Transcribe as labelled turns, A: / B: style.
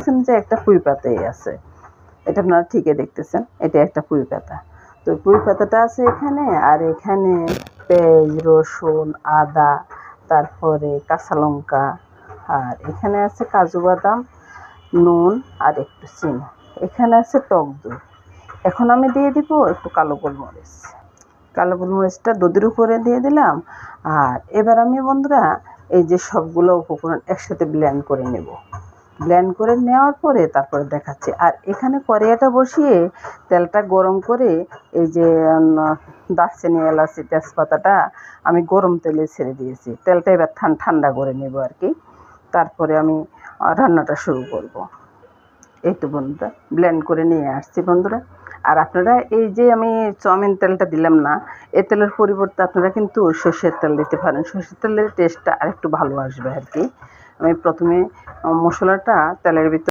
A: যে একটা পুঁই পাতাই আছে, এটা আপনারা ঠিকই দেখতেছেন, এটা একটা পুঁই পাতা। তো পুঁই পাতাটা আছে এখানে, আর এখানে পেঁয়াজ, রসুন, আদা, তারপরে কাঁচা লঙ্কা, আর এখানে আছে কাজু বাদাম, নুন আর একটু চিনি, এখানে আছে টক দই। এখন আমি দিয়ে দিব একটু কালো গোলমরিচ। কালো গোলমরিচটা দুধের উপরে দিয়ে দিলাম। আর এবার আমি বন্ধুরা এই যে সবগুলো উপকরণ একসাথে ব্লেন্ড করে নেব। ব্লেন্ড করে নেওয়ার পরে তারপরে দেখাচ্ছি। আর এখানে কড়াইটা বসিয়ে তেলটা গরম করে এই যে দারচিনি, এলাচি, তেজপাতাটা আমি গরম তেলে ছেড়ে দিয়েছি। তেলটা এবার ঠান্ডা করে নেব আর কি, তারপরে আমি রান্নাটা শুরু করব। এই তো বন্ধুরা ব্লেন্ড করে নিয়ে আসছি বন্ধুরা। আর আপনারা এই যে আমি চাউমিন তেলটা দিলাম না, এই তেলের পরিবর্তে আপনারা কিন্তু সর্ষের তেল দিতে পারেন। সর্ষের তেলের টেস্টটা আরেকটু ভালো আসবে আর কি। আমি প্রথমে মশলাটা তেলের ভিতরে